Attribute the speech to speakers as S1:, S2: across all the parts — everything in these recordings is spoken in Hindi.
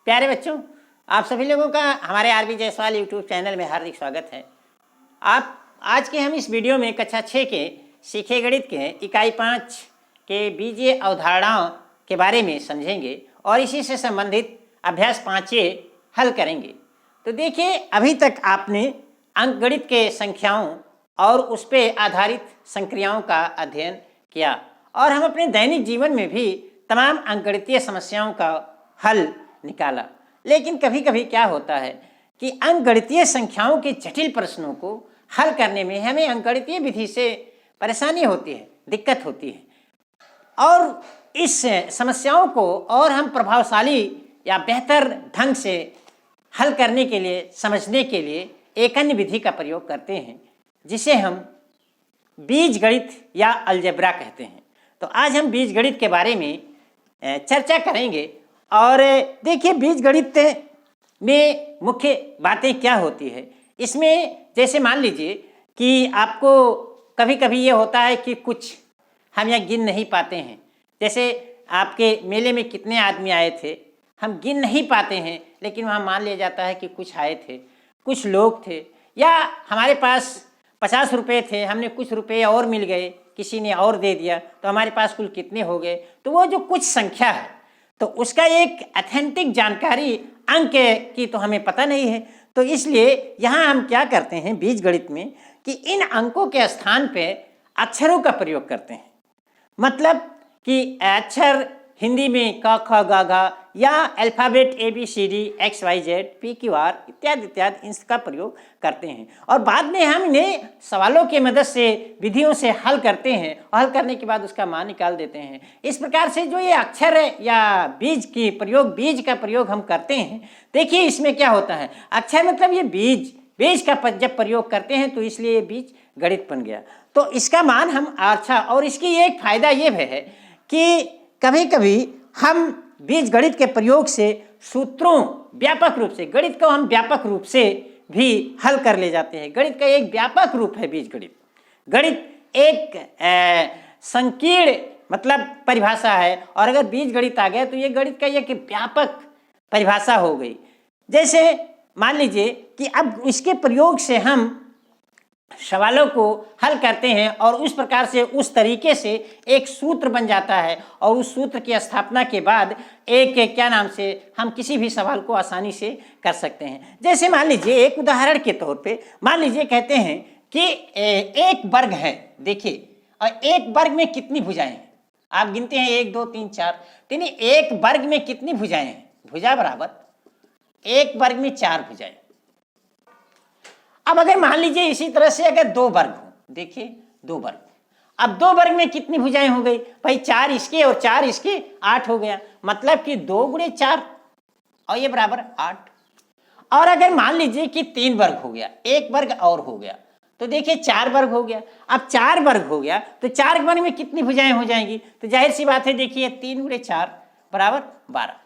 S1: प्यारे बच्चों, आप सभी लोगों का हमारे आरबी जायसवाल यूट्यूब चैनल में हार्दिक स्वागत है। आप आज के हम इस वीडियो में कक्षा 6 के सीखे गणित के इकाई 5 के बीजीय अवधारणाओं के बारे में समझेंगे और इसी से संबंधित अभ्यास 5 हल करेंगे। तो देखिए, अभी तक आपने अंकगणित के संख्याओं और उस पर आधारित संक्रियाओं का अध्ययन किया और हम अपने दैनिक जीवन में भी तमाम अंकगणितीय समस्याओं का हल निकाला। लेकिन कभी कभी क्या होता है कि अंकगणितीय संख्याओं के जटिल प्रश्नों को हल करने में हमें अंकगणितीय विधि से परेशानी होती है, दिक्कत होती है और इस समस्याओं को और हम प्रभावशाली या बेहतर ढंग से हल करने के लिए, समझने के लिए एक अन्य विधि का प्रयोग करते हैं जिसे हम बीजगणित या अलजेब्रा कहते हैं। तो आज हम बीजगणित के बारे में चर्चा करेंगे और देखिए, बीजगणित में मुख्य बातें क्या होती है। इसमें जैसे मान लीजिए कि आपको कभी कभी ये होता है कि कुछ हम यहाँ गिन नहीं पाते हैं। जैसे आपके मेले में कितने आदमी आए थे, हम गिन नहीं पाते हैं, लेकिन वहाँ मान लिया जाता है कि कुछ आए थे, कुछ लोग थे, या हमारे पास 50 रुपये थे, हमने कुछ रुपये और मिल गए, किसी ने और दे दिया, तो हमारे पास कुल कितने हो गए। तो वो जो कुछ संख्या है तो उसका एक ऑथेंटिक जानकारी अंक की तो हमें पता नहीं है। तो इसलिए यहाँ हम क्या करते हैं बीजगणित में कि इन अंकों के स्थान पे अक्षरों का प्रयोग करते हैं। मतलब कि अक्षर हिंदी में क ख ग घ या अल्फ़ाबेट ABCD XYZ PQR इत्यादि इत्यादि इसका प्रयोग करते हैं और बाद में हम इन्हें सवालों के मदद से, विधियों से हल करते हैं और हल करने के बाद उसका मान निकाल देते हैं। इस प्रकार से जो ये अक्षर या बीज का प्रयोग हम करते हैं। देखिए, इसमें क्या होता है, अक्षर मतलब ये बीज का जब प्रयोग करते हैं तो इसलिए ये बीज गणित बन गया। तो इसका मान हम अच्छा, और इसकी एक फायदा ये है कि कभी कभी हम बीजगणित के प्रयोग से सूत्रों व्यापक रूप से, गणित को हम व्यापक रूप से भी हल कर ले जाते हैं। गणित का एक व्यापक रूप है बीजगणित। गणित एक संकीर्ण मतलब परिभाषा है और अगर बीजगणित आ गया तो ये गणित का एक व्यापक परिभाषा हो गई। जैसे मान लीजिए कि अब इसके प्रयोग से हम सवालों को हल करते हैं और उस प्रकार से, उस तरीके से एक सूत्र बन जाता है और उस सूत्र की स्थापना के बाद एक क्या नाम से हम किसी भी सवाल को आसानी से कर सकते हैं। जैसे मान लीजिए, एक उदाहरण के तौर पे मान लीजिए कहते हैं कि एक वर्ग है, देखिए, और एक वर्ग में कितनी भुजाएं हैं। आप गिनते हैं 1 2 3 4, यानी एक वर्ग में कितनी भुजाएं हैं। भुजा बराबर एक वर्ग में 4 भुजाएं। अब अगर मान लीजिए इसी तरह से अगर 2 वर्ग हो, देखिए 2 वर्ग, अब 2 वर्ग में कितनी भुजाएं हो गई भाई, 4 इसके और 4 इसके, 8 हो गया। मतलब कि 2 गुणे 4 और ये बराबर 8। और अगर मान लीजिए कि 3 वर्ग हो गया, एक वर्ग और हो गया, तो देखिए 4 वर्ग हो गया। अब 4 वर्ग हो गया तो 4 वर्ग में कितनी भुजाएं हो जाएंगी, तो जाहिर सी बात है, देखिए 3 गुणे 4 बराबर 12।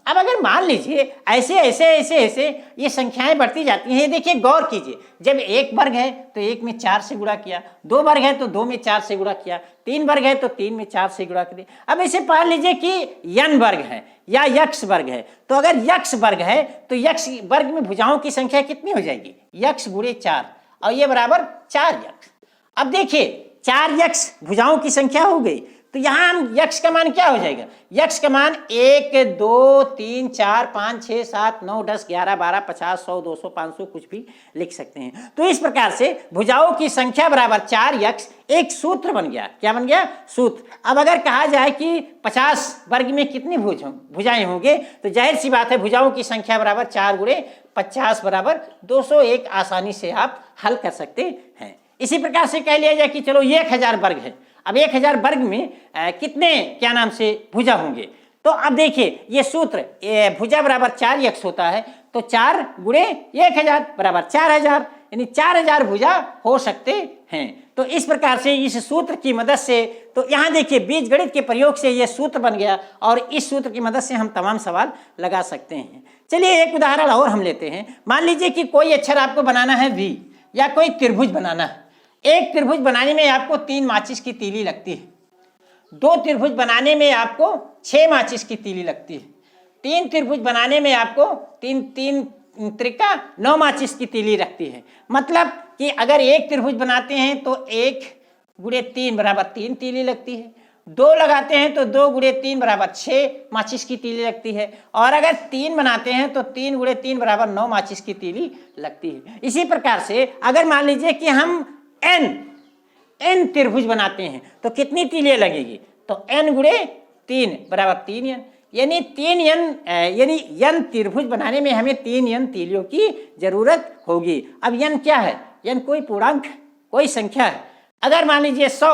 S1: अब अगर मान लीजिए ऐसे ऐसे ऐसे ऐसे ये संख्याएं बढ़ती जाती हैं। देखिए, गौर कीजिए, जब एक वर्ग है तो 1 में 4 से गुणा किया, 2 वर्ग है तो 2 में 4 से गुणा किया, 3 वर्ग है तो 3 में 4 से गुणा किया। अब ऐसे मान लीजिए कि n वर्ग है या यक्ष वर्ग है, तो अगर यक्ष वर्ग है तो यक्ष वर्ग में भुजाओं की संख्या कितनी हो जाएगी, यक्ष गुणे 4 और ये बराबर 4 यक्ष। अब देखिए 4 यक्ष भुजाओं की संख्या हो गई, तो यहाँ हम यक्ष का मान क्या हो जाएगा, यक्ष का मान 1 2 3 4 5 6 7 9 10 11 12 50 100 200 500 कुछ भी लिख सकते हैं। तो इस प्रकार से भुजाओं की संख्या बराबर 4 यक्ष एक सूत्र बन गया। क्या बन गया, सूत्र। अब अगर कहा जाए कि 50 वर्ग में कितनी भुजाएं होंगे, तो जाहिर सी बात है भुजाओं की संख्या बराबर 4 गुणे 50 बराबर 201 आसानी से आप हल कर सकते हैं। इसी प्रकार से कह लिया जाए कि चलो 1000 वर्ग है। अब 1000 वर्ग में कितने क्या नाम से भुजा होंगे, तो अब देखिए ये सूत्र, भुजा बराबर 4 यक्ष होता है, तो 4 गुणे 1000 बराबर 4000, यानी 4000 भुजा हो सकते हैं। तो इस प्रकार से इस सूत्र की मदद से, तो यहाँ देखिए बीजगणित के प्रयोग से ये सूत्र बन गया और इस सूत्र की मदद से हम तमाम सवाल लगा सकते हैं। चलिए एक उदाहरण और हम लेते हैं। मान लीजिए कि कोई अक्षर आपको बनाना है V या कोई त्रिभुज बनाना है। एक त्रिभुज बनाने में आपको 3 माचिस की तीली लगती है, 2 त्रिभुज बनाने में आपको 6 माचिस की तीली लगती है, तीन त्रिभुज बनाने में आपको तीन तीन त्रिका 9 माचिस की तीली रखती है। मतलब कि अगर एक त्रिभुज बनाते हैं तो 1 गुणे 3 बराबर 3 तीली लगती है, 2 लगाते हैं तो 2 गुणे 3 बराबर 6 माचिस की तीली लगती है, और अगर 3 बनाते हैं तो 3 गुणे 3 बराबर 9 माचिस की तीली लगती है। इसी प्रकार से अगर मान लीजिए कि हम n त्रिभुज बनाते हैं तो कितनी तीलियां लगेगी, तो n गुणे 3 बराबर 3n, यानी 3n यानी n त्रिभुज बनाने में हमें 3n तीलियों की जरूरत होगी। अब n क्या है, n कोई पूर्णांक कोई संख्या है। अगर मान लीजिए 100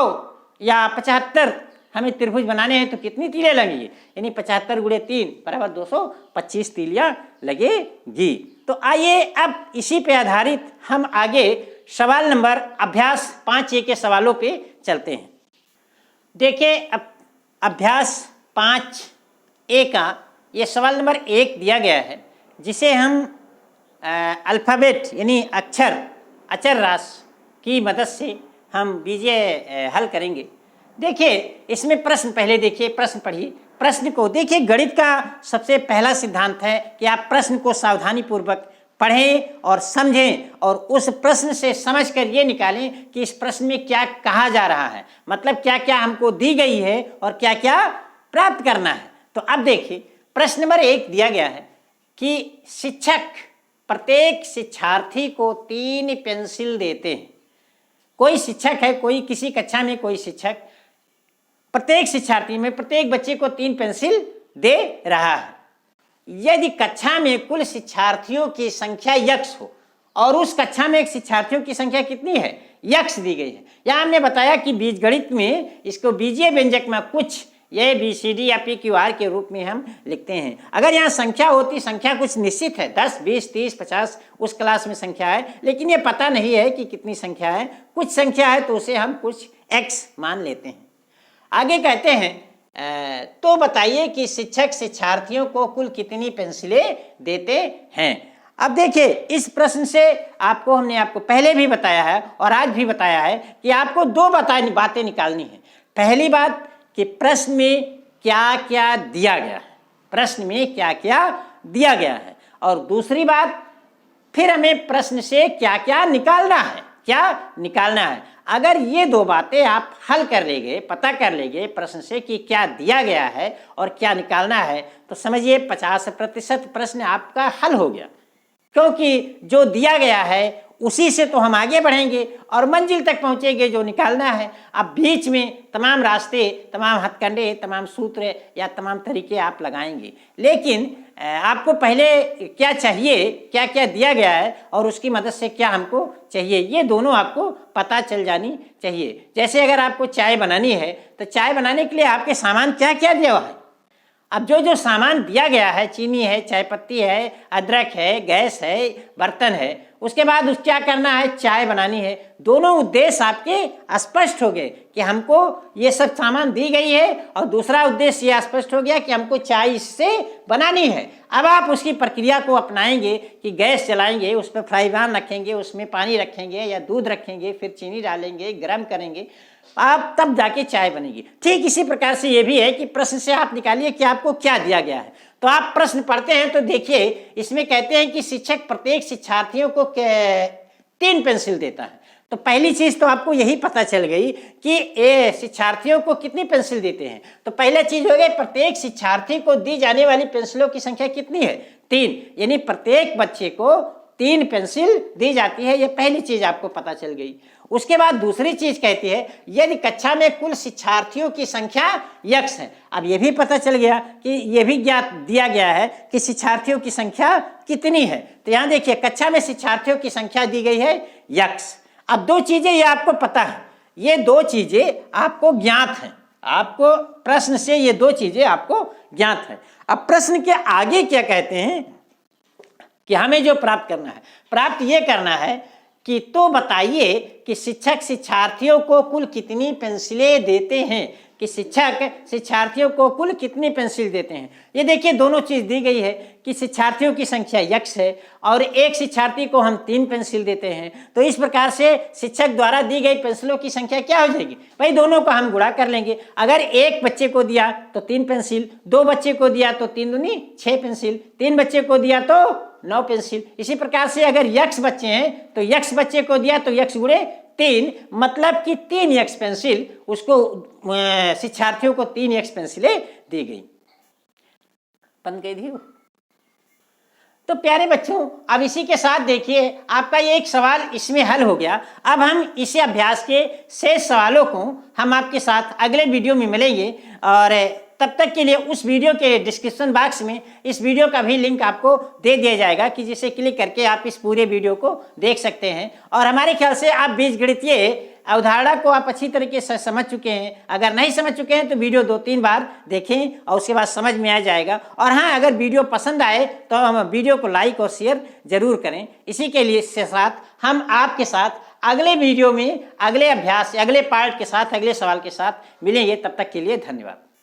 S1: या 75 हमें त्रिभुज बनाने हैं तो कितनी तीलियां लगेंगी, यानी 75 गुणे 3 बराबर 225 तीलियां लगेगी। तो आइए अब इसी पे आधारित हम आगे सवाल नंबर अभ्यास 5A के सवालों पे चलते हैं। देखिए अब अभ्यास 5A का ये सवाल नंबर 1 दिया गया है, जिसे हम अल्फ़ाबेट यानी अक्षर राशि की मदद से हम बीजीय हल करेंगे। देखिए इसमें प्रश्न पहले देखिए, प्रश्न पढ़िए, प्रश्न को देखिए। गणित का सबसे पहला सिद्धांत है कि आप प्रश्न को सावधानी पूर्वक पढ़ें और समझें और उस प्रश्न से समझकर ये निकालें कि इस प्रश्न में क्या कहा जा रहा है, मतलब क्या क्या हमको दी गई है और क्या क्या प्राप्त करना है। तो अब देखिए प्रश्न नंबर 1 दिया गया है कि शिक्षक प्रत्येक शिक्षार्थी को 3 पेंसिल देते हैं। कोई शिक्षक है, कोई किसी कक्षा में कोई शिक्षक प्रत्येक शिक्षार्थी में प्रत्येक बच्चे को 3 पेंसिल दे रहा है। यदि कक्षा में कुल शिक्षार्थियों की संख्या x हो और उस कक्षा में एक शिक्षार्थियों की संख्या कितनी है, x दी गई है। यहाँ हमने बताया कि बीजगणित में इसको बीजीय व्यंजक में कुछ ये BCD या PQR के रूप में हम लिखते हैं। अगर यहाँ संख्या होती, संख्या कुछ निश्चित है, 10 20 30 50 उस क्लास में संख्या है, लेकिन ये पता नहीं है कि कितनी संख्या है, कुछ संख्या है तो उसे हम कुछ x मान लेते हैं। आगे कहते हैं तो बताइए कि शिक्षक शिक्षार्थियों को कुल कितनी पेंसिलें देते हैं। अब देखिए इस प्रश्न से हमने आपको पहले भी बताया है और आज भी बताया है कि आपको 2 बातें निकालनी है। पहली बात कि प्रश्न में क्या क्या दिया गया है, प्रश्न में क्या क्या दिया गया है, और दूसरी बात फिर हमें प्रश्न से क्या क्या निकालना है, क्या निकालना है। अगर ये 2 बातें आप हल कर लेंगे, पता कर लेंगे प्रश्न से कि क्या दिया गया है और क्या निकालना है, तो समझिए 50% प्रश्न आपका हल हो गया, क्योंकि जो दिया गया है उसी से तो हम आगे बढ़ेंगे और मंजिल तक पहुंचेंगे जो निकालना है। अब बीच में तमाम रास्ते, तमाम हथकंडे, तमाम सूत्र या तमाम तरीके आप लगाएंगे, लेकिन आपको पहले क्या चाहिए, क्या क्या दिया गया है और उसकी मदद से क्या हमको चाहिए, ये दोनों आपको पता चल जानी चाहिए। जैसे अगर आपको चाय बनानी है तो चाय बनाने के लिए आपके सामान क्या क्या दिया हुआ है। अब जो सामान दिया गया है, चीनी है, चाय पत्ती है, अदरक है, गैस है, बर्तन है, उसके बाद उस क्या करना है, चाय बनानी है। दोनों उद्देश्य आपके स्पष्ट हो गए कि हमको ये सब सामान दी गई है, और दूसरा उद्देश्य ये स्पष्ट हो गया कि हमको चाय इससे बनानी है। अब आप उसकी प्रक्रिया को अपनाएंगे कि गैस जलाएंगे, उस पर फ्राई पैन रखेंगे, उसमें पानी रखेंगे या दूध रखेंगे, फिर चीनी डालेंगे, गर्म करेंगे, आप तब जाके चाय बनेगी। ठीक इसी प्रकार से ये भी है कि प्रश्न से आप निकालिए कि आपको क्या दिया गया है। तो आप प्रश्न पढ़ते हैं तो देखिए इसमें कहते हैं कि शिक्षक प्रत्येक शिक्षार्थियों को 3 पेंसिल देता है। तो पहली चीज तो आपको यही पता चल गई कि शिक्षार्थियों को कितनी पेंसिल देते हैं। तो पहला चीज हो गई, प्रत्येक शिक्षार्थी को दी जाने वाली पेंसिलों की संख्या कितनी है, 3, यानी प्रत्येक बच्चे को 3 पेंसिल दी जाती है। यह पहली चीज आपको पता चल गई। उसके बाद दूसरी चीज कहती है यदि कक्षा में कुल शिक्षार्थियों की संख्या x है। अब यह भी पता चल गया कि यह भी ज्ञात दिया गया है कि शिक्षार्थियों की संख्या कितनी है। तो यहां देखिए कक्षा में शिक्षार्थियों की संख्या दी गई है x। अब 2 चीजें ये आपको पता है, ये 2 चीजें आपको ज्ञात हैं, आपको प्रश्न से ये 2 चीजें आपको ज्ञात है। अब प्रश्न के आगे क्या कहते हैं कि हमें जो प्राप्त करना है, प्राप्त ये करना है कि तो बताइए कि शिक्षक शिक्षार्थियों को कुल कितनी पेंसिलें देते हैं। कि शिक्षक शिक्षार्थियों को कुल कितनी पेंसिल देते हैं। ये देखिए दोनों चीज़ दी गई है कि शिक्षार्थियों की संख्या x है और एक शिक्षार्थी को हम 3 पेंसिल देते हैं। तो इस प्रकार से शिक्षक द्वारा दी गई पेंसिलों की संख्या क्या हो जाएगी भाई, दोनों को हम गुणा कर लेंगे। अगर एक बच्चे को दिया तो 3 पेंसिल, 2 बच्चे को दिया तो 3 दूनी 6 पेंसिल, 3 बच्चे को दिया तो 9 पेंसिल। इसी प्रकार से अगर x बच्चे हैं तो x बच्चे को दिया तो x गुणे 3, मतलब कि 3x पेंसिल उसको शिक्षार्थियों को 3x पेंसिलें दी गई। बंद कर दी। तो प्यारे बच्चों, अब इसी के साथ देखिए आपका ये एक सवाल इसमें हल हो गया। अब हम इसी अभ्यास के शेष सवालों को हम आपके साथ अगले वीडियो में मिलेंगे और तब तक के लिए उस वीडियो के डिस्क्रिप्शन बॉक्स में इस वीडियो का भी लिंक आपको दे दिया जाएगा कि जिसे क्लिक करके आप इस पूरे वीडियो को देख सकते हैं। और हमारे ख्याल से आप बीजगणितीय अवधारणा को आप अच्छी तरीके से समझ चुके हैं। अगर नहीं समझ चुके हैं तो वीडियो 2-3 बार देखें और उसके बाद समझ में आ जाएगा। और हाँ, अगर वीडियो पसंद आए तो हम वीडियो को लाइक और शेयर जरूर करें। इसी के लिए से साथ हम आपके साथ अगले वीडियो में अगले अभ्यास, अगले पार्ट के साथ, अगले सवाल के साथ मिलेंगे। तब तक के लिए धन्यवाद।